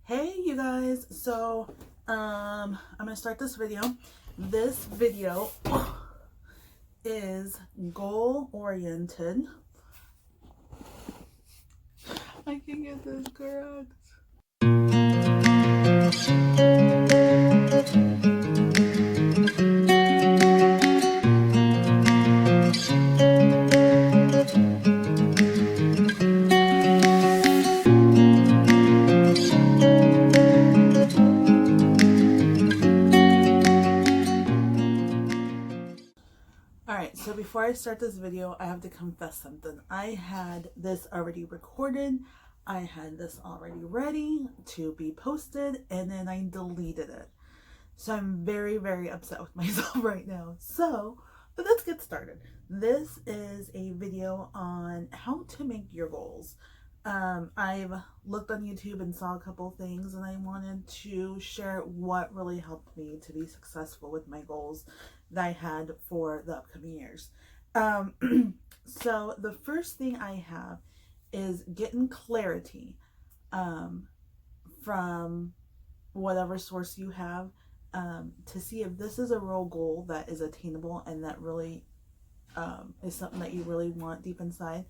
Hey you guys, so I'm gonna start this video. This video is goal oriented. I can get this correct. Alright, so before I start this video, I have to confess something. I had this already recorded. I had this already ready to be posted, and then I deleted it. So I'm very, very upset with myself right now. So, but let's get started. This is a video on how to make your goals. I've looked on YouTube and saw a couple things, and I wanted to share what really helped me to be successful with my goals that I had for the upcoming years. So the first thing I have is getting clarity from whatever source you have to see if this is a real goal that is attainable and that really is something that you really want deep inside.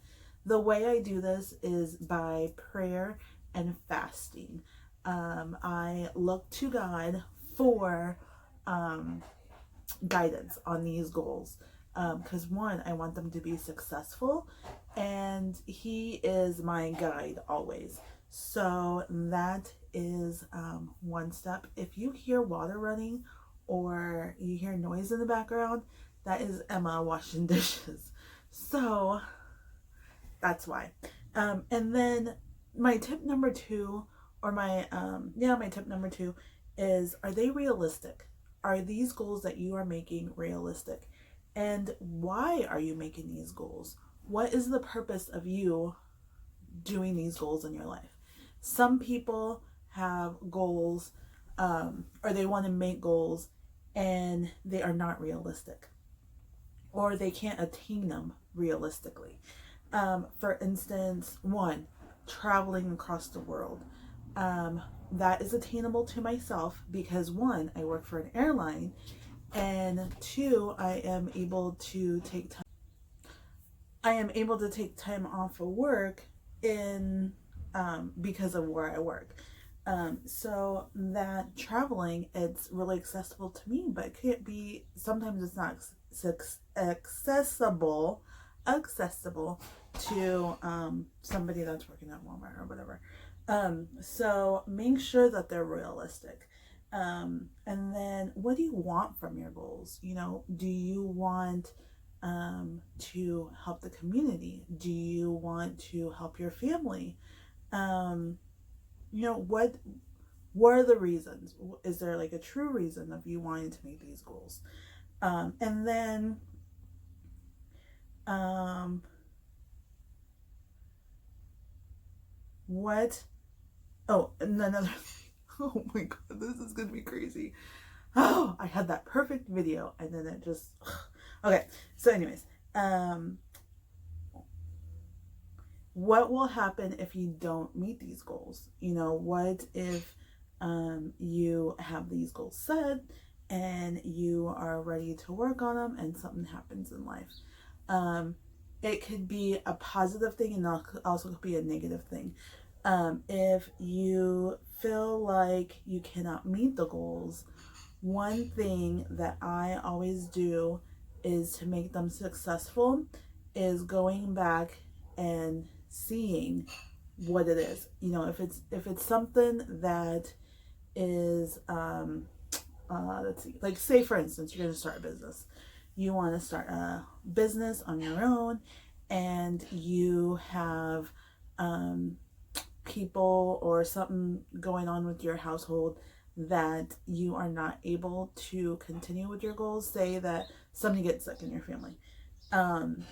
The way I do this is by prayer and fasting. I look to God for guidance on these goals because one, I want them to be successful, and He is my guide always. So that is one step. If you hear water running or you hear noise in the background, that is Emma washing dishes. So that's why. And then my tip number two, or my tip number two is, are they realistic? Are these goals that you are making realistic? And why are you making these goals? What is the purpose of you doing these goals in your life? Some people have goals, or they want to make goals, and they are not realistic, or they can't attain them realistically. For instance, one, traveling across the world. That is attainable to myself because one, I work for an airline, and two, I am able to take time off of work in because of where I work. So that traveling, it's really accessible to me, but it can't be, sometimes it's not accessible to somebody that's working at Walmart or whatever. So make sure that they're realistic. And then what do you want from your goals? You know, do you want to help the community? Do you want to help your family? You know, what are the reasons? Is there like a true reason of you wanting to make these goals? And then and another thing. Oh my god, this is gonna be crazy. Oh, I had that perfect video and then it just okay. So anyways, what will happen if you don't meet these goals? You know, what if you have these goals set and you are ready to work on them and something happens in life? It could be a positive thing and also could be a negative thing. If you feel like you cannot meet the goals, one thing that I always do is to make them successful is going back and seeing what it is. You know, if it's something that is let's see, like say for instance you're going to start a business. You want to start a business on your own, and you have people or something going on with your household that you are not able to continue with your goals. Say that somebody gets sick in your family, and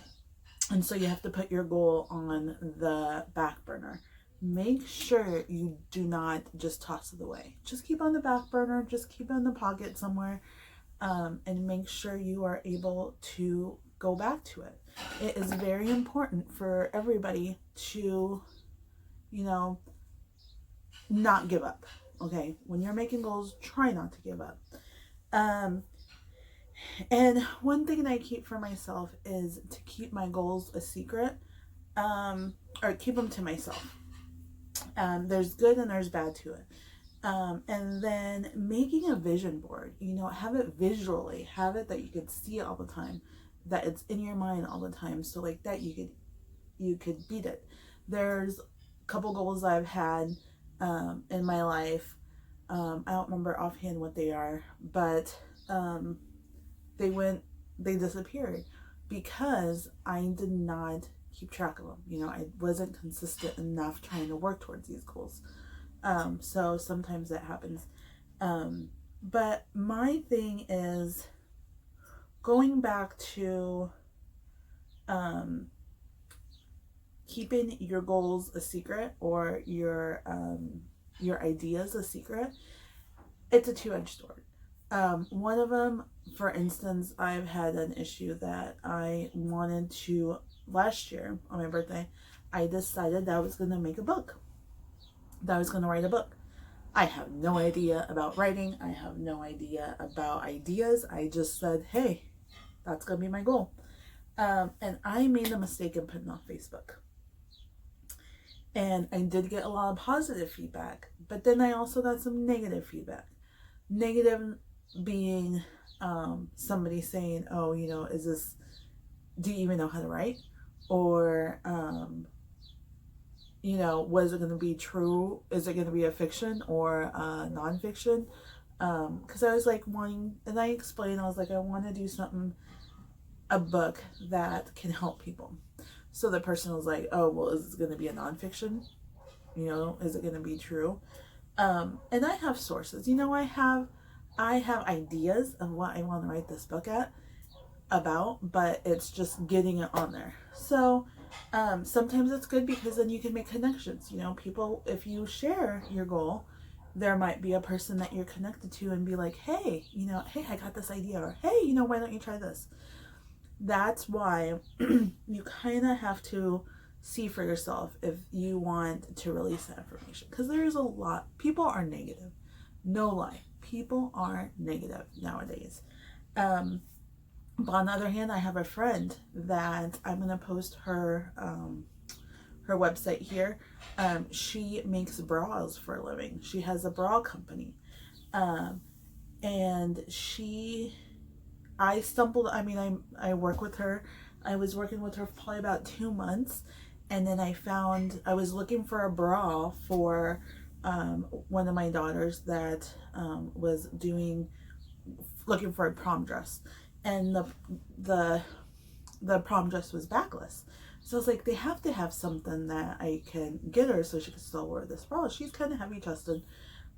so you have to put your goal on the back burner. Make sure you do not just toss it away. Just keep on the back burner, just keep it in the pocket somewhere, and make sure you are able to go back to it. It is very important for everybody to, you know, not give up. Okay, when you're making goals, try not to give up. Um, and one thing that I keep for myself is to keep my goals a secret, or keep them to myself. There's good and there's bad to it. And then making a vision board, have it visually, have it that you could see it all the time, that it's in your mind all the time. So like that you could beat it. There's a couple goals I've had in my life. I don't remember offhand what they are, but they disappeared because I did not keep track of them. I wasn't consistent enough trying to work towards these goals. So sometimes that happens. But my thing is going back to keeping your goals a secret, or your ideas a secret. It's a two-edged sword. One of them, for instance, I've had an issue that I wanted to, last year on my birthday, I decided that I was going to make a book. That I was going to write a book. I have no idea about writing. I have no idea about ideas. I just said, hey, that's going to be my goal. And I made a mistake in putting on Facebook. And I did get a lot of positive feedback, but then I also got some negative feedback. Negative being somebody saying, oh, do you even know how to write? Or, was it going to be true? Is it going to be a fiction or nonfiction? Because I was like and I explained, I was like, I want to do a book that can help people. So the person was like, oh, well, is it going to be a nonfiction? Is it going to be true? And I have sources. I have ideas of what I want to write this book about, but it's just getting it on there. So sometimes it's good because then you can make connections. People, if you share your goal, there might be a person that you're connected to and be like, hey, hey, I got this idea, or hey, why don't you try this? That's why you kind of have to see for yourself if you want to release that information, because there's a lot. People are negative. No lie. People are negative nowadays. But on the other hand, I have a friend that I'm going to post her website here. She makes bras for a living. She has a bra company. And I work with her. I was working with her for probably about 2 months. And then I was looking for a bra for one of my daughters that was looking for a prom dress. And the prom dress was backless. So I was like, they have to have something that I can get her so she can still wear this bra. She's kind of heavy chested.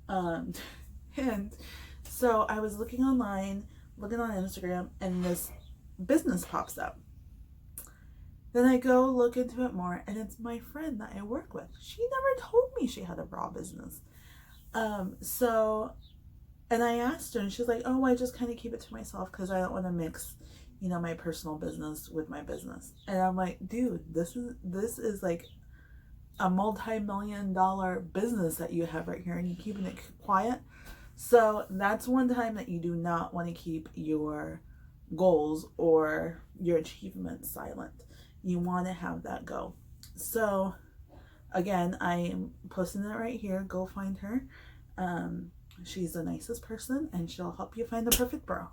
And so I was looking online, looking on Instagram, and this business pops up. Then I go look into it more, and it's my friend that I work with. She never told me she had a bra business. And I asked her, and she's like, oh, I just kind of keep it to myself because I don't want to mix, my personal business with my business. And I'm like, dude, this is like a multi-million-dollar business that you have right here, and you're keeping it quiet. So that's one time that you do not want to keep your goals or your achievements silent. You want to have that go. So again, I am posting it right here. Go find her. She's the nicest person, and she'll help you find the perfect bra.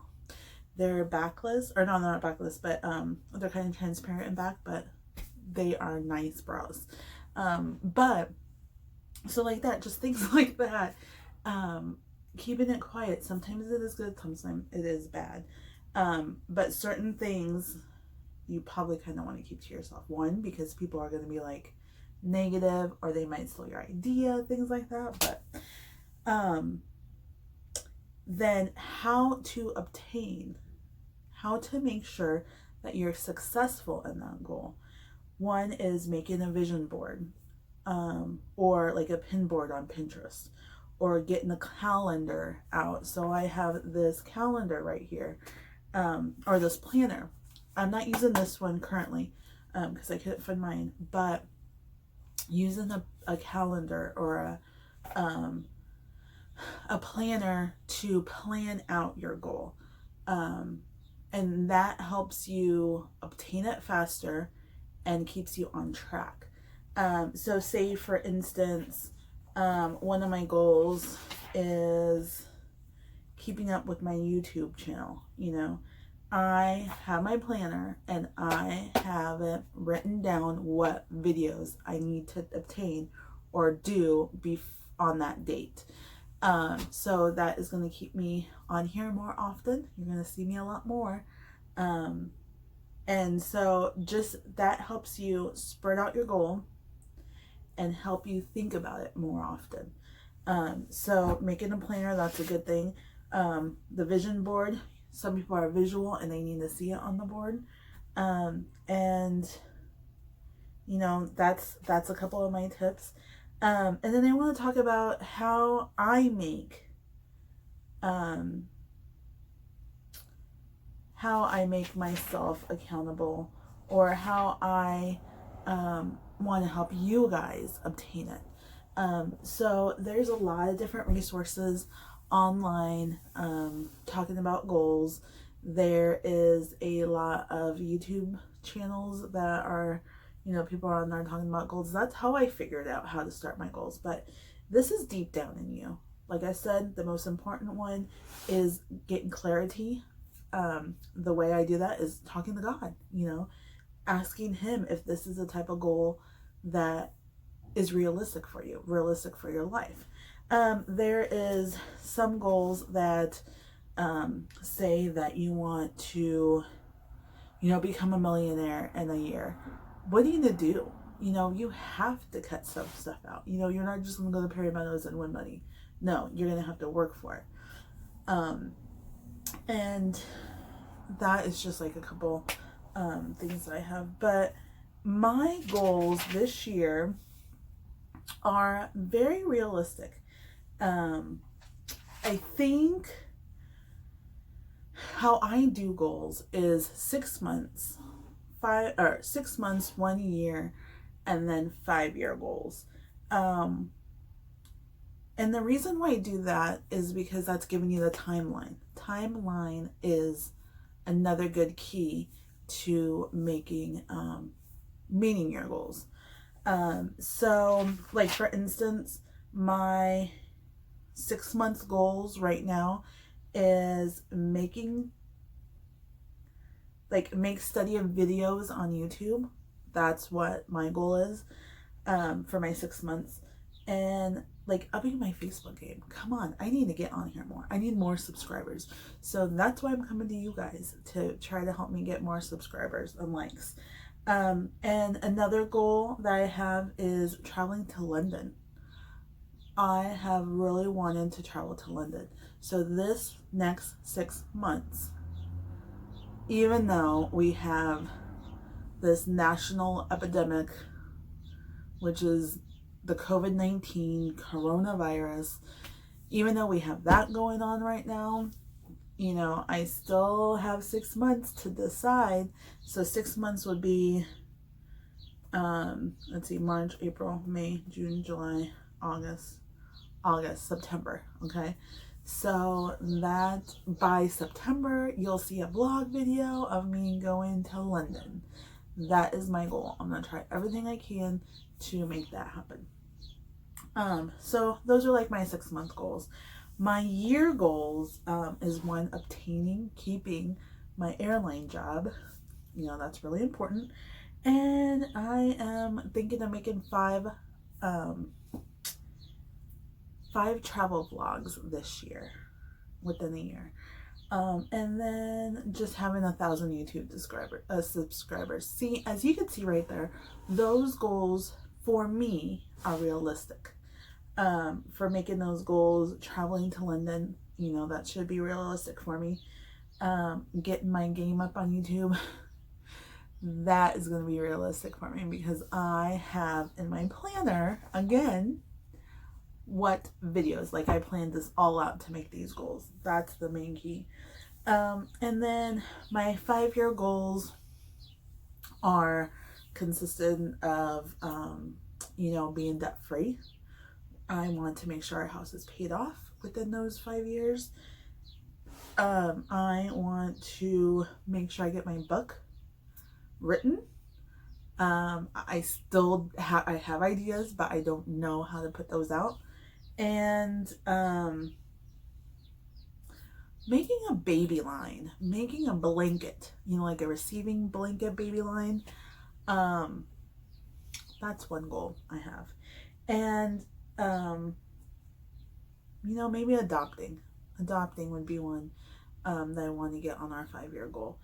They're backless, or no, they're not backless, but they're kind of transparent in back, but they are nice bras. But so like that, just things like that. Keeping it quiet. Sometimes it is good, sometimes it is bad. But certain things you probably kind of want to keep to yourself. One, because people are going to be like negative, or they might steal your idea, things like that. But then how to make sure that you're successful in that goal. One is making a vision board, or like a pin board on Pinterest, or getting a calendar out. So I have this calendar right here, or this planner. I'm not using this one currently because I couldn't find mine, but using a calendar or um, a planner to plan out your goal. And that helps you obtain it faster and keeps you on track. So say for instance, one of my goals is keeping up with my YouTube channel. You know, I have my planner and I have it written down what videos I need to obtain or do on that date. So that is going to keep me on here more often. You're going to see me a lot more. And so just that helps you spread out your goal and help you think about it more often. So making a planner, that's a good thing. The vision board, some people are visual and they need to see it on the board. And you know, that's a couple of my tips. And then I want to talk about how I make myself accountable, or how I want to help you guys obtain it. So there's a lot of different resources online talking about goals. There is a lot of YouTube channels that are, you know, people are on there talking about goals. That's how I figured out how to start my goals. But this is deep down in you. Like I said, the most important one is getting clarity. The way I do that is talking to God, you know, asking him if this is the type of goal that is realistic for you, realistic for your life. There is some goals that say that you want to, you know, become a millionaire in a year. What are you going to do? You know, you have to cut some stuff out. You know, you're not just going to go to Perry Meadows and win money. No, you're going to have to work for it. And that is just like a couple things I have. But my goals this year are very realistic. I think how I do goals is 6 months, 6 months, 1 year, and then 5-year goals. And the reason why I do that is because that's giving you the timeline. Timeline is another good key to making, meeting your goals. So like for instance, my 6 month goals right now is make study of videos on YouTube. That's what my goal is, for my 6 months. And like upping my Facebook game. Come on, I need to get on here more. I need more subscribers. So that's why I'm coming to you guys, to try to help me get more subscribers and likes. And another goal that I have is traveling to London. I have really wanted to travel to London. So this next 6 months, even though we have this national epidemic, which is the COVID-19 coronavirus, even though we have that going on right now, you know, I still have 6 months to decide. So 6 months would be, let's see, March, April, May, June, July, August, September. Okay. So that by September, you'll see a vlog video of me going to London. That is my goal. I'm going to try everything I can to make that happen. So those are like my 6 month goals. My year goals, is one, keeping my airline job. You know, that's really important. And I am thinking of making 5 travel vlogs this year, within a year. And then just having 1,000 YouTube subscribers. See, as you can see right there, those goals for me are realistic. For making those goals, traveling to London, you know, that should be realistic for me. Getting my game up on YouTube, that is going to be realistic for me, because I have in my planner, again, what videos, like I planned this all out to make these goals. That's the main key. And then my 5-year goals are consistent of, you know, being debt free. I want to make sure our house is paid off within those 5 years. I want to make sure I get my book written. I still I have ideas, but I don't know how to put those out. And making a baby line, making a blanket, like a receiving blanket baby line. That's one goal I have. And maybe adopting would be one that I want to get on our 5-year goal.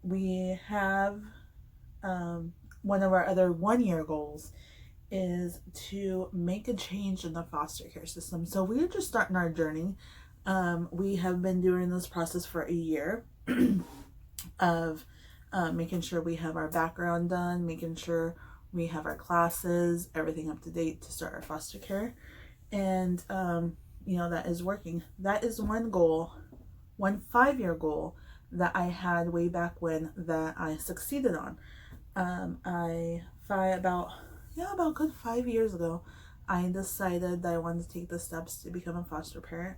We have one of our other 1-year goals is to make a change in the foster care system. So we're just starting our journey. We have been doing this process for a year of making sure we have our background done, making sure we have our classes, everything up to date to start our foster care. And, that is working. That is one goal, one 5-year goal that I had way back when that I succeeded on. About good 5 years ago, I decided that I wanted to take the steps to become a foster parent.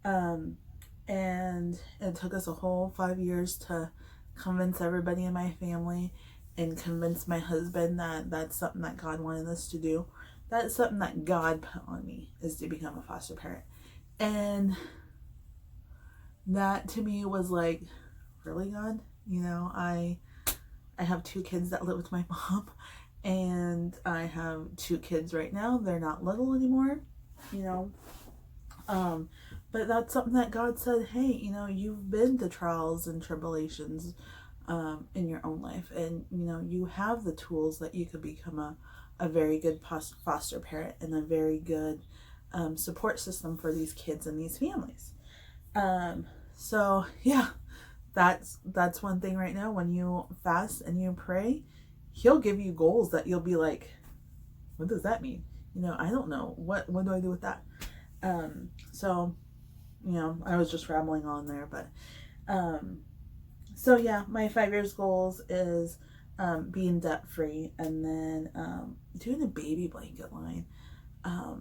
And it took us a whole 5 years to convince everybody in my family and convince my husband that that's something that God wanted us to do. That's something that God put on me, is to become a foster parent. And that to me was like, really, God? I have 2 kids that live with my mom, and I have 2 kids right now. They're not little anymore, but that's something that God said, hey, you've been to trials and tribulations in your own life, and you have the tools that you could become a very good foster parent and a very good support system for these kids and these families. So yeah, that's one thing right now. When you fast and you pray, He'll give you goals that you'll be like, what does that mean? I don't know. What do I do with that? So I was just rambling on there, but so yeah, my 5 years goals is being debt free, and then doing a baby blanket line. I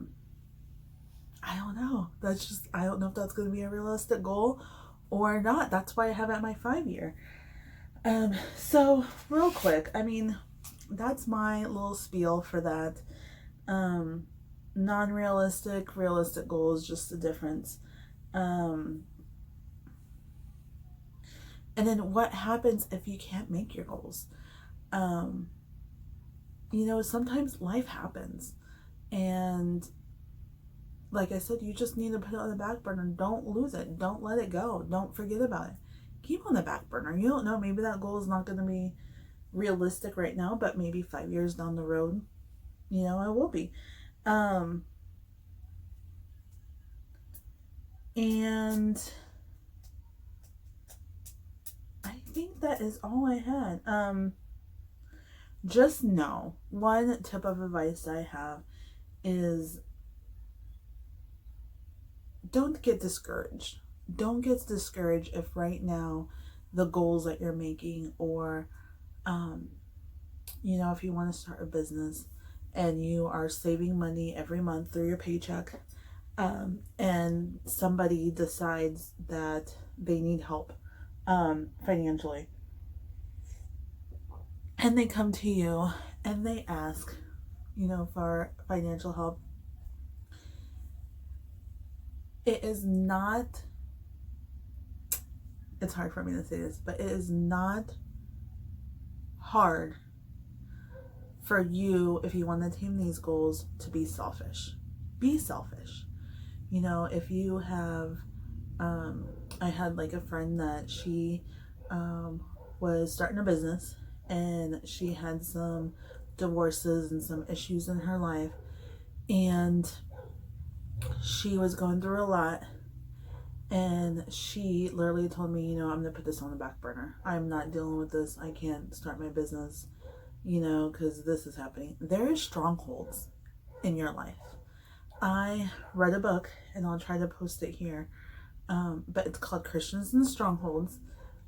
don't know. I don't know if that's going to be a realistic goal or not. That's why I have it at my 5-year. So real quick, that's my little spiel for that. Non-realistic, realistic goals, just the difference. And then what happens if you can't make your goals? Sometimes life happens, and like I said, you just need to put it on the back burner. Don't lose it. Don't let it go. Don't forget about it. Keep on the back burner. You don't know. Maybe that goal is not going to be realistic right now, but maybe 5 years down the road, it will be. And I think that is all I had. Just know, one tip of advice I have is don't get discouraged. Don't get discouraged if right now the goals that you're making, or if you want to start a business and you are saving money every month through your paycheck, and somebody decides that they need help financially, and they come to you and they ask for financial help. It's hard for me to say this, but it is not hard for you, if you want to attain these goals, to be selfish. Be selfish. If you have, I had like a friend that she was starting a business, and she had some divorces and some issues in her life, and she was going through a lot, and she literally told me, I'm going to put this on the back burner. I'm not dealing with this. I can't start my business, because this is happening. There are strongholds in your life. I read a book, and I'll try to post it here, but it's called Christians and Strongholds,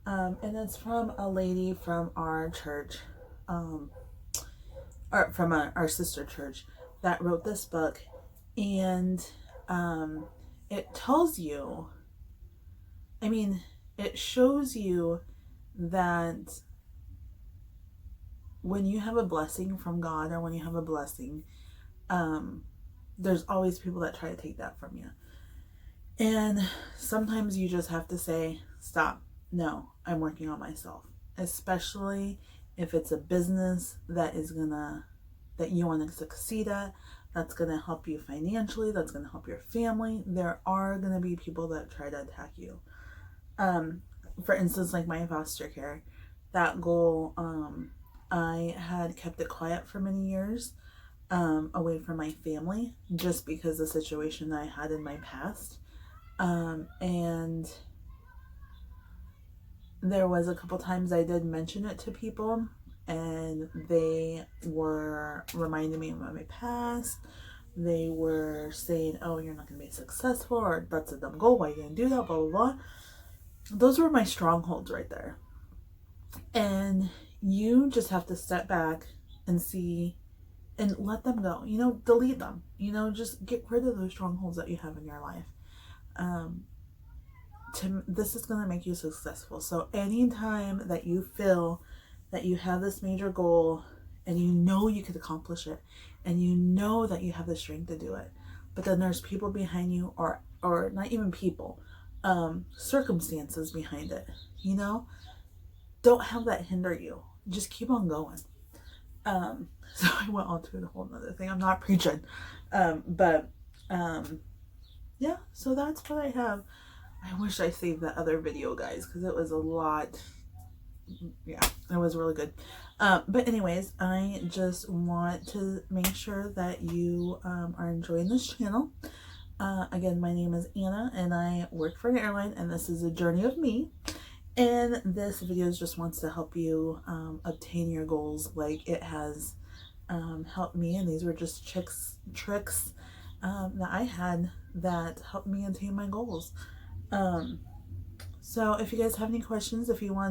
and it's from a lady from our church, or from our sister church, that wrote this book. And it tells you, I mean, it shows you that when you have a blessing from God, or when you have a blessing, there's always people that try to take that from you. And sometimes you just have to say, stop. No, I'm working on myself. Especially if it's a business that you want to succeed at, that's going to help you financially, that's going to help your family. There are going to be people that try to attack you. For instance, like my foster care, that goal, I had kept it quiet for many years, away from my family, just because the situation that I had in my past. And there was a couple times I did mention it to people, and they were reminding me of my past. They were saying, oh, you're not going to be successful, or that's a dumb goal, why are you going to do that, blah, blah, blah. Those were my strongholds right there. And you just have to step back and see and let them go. Delete them. Just get rid of those strongholds that you have in your life. This is going to make you successful. So anytime that you feel that you have this major goal and you know you could accomplish it, and you know that you have the strength to do it, but then there's people behind you, or not even people, circumstances behind it, don't have that hinder you. Just keep on going. So I went on to a whole nother thing. I'm not preaching. But yeah, so that's what I have. I wish I saved that other video, guys, because it was a lot. Yeah, it was really good. But anyways, I just want to make sure that you are enjoying this channel. Again, my name is Anna, and I work for an airline, and this is a journey of me. And this video just wants to help you obtain your goals like it has helped me. And these were just tricks that I had that helped me attain my goals. So if you guys have any questions, if you want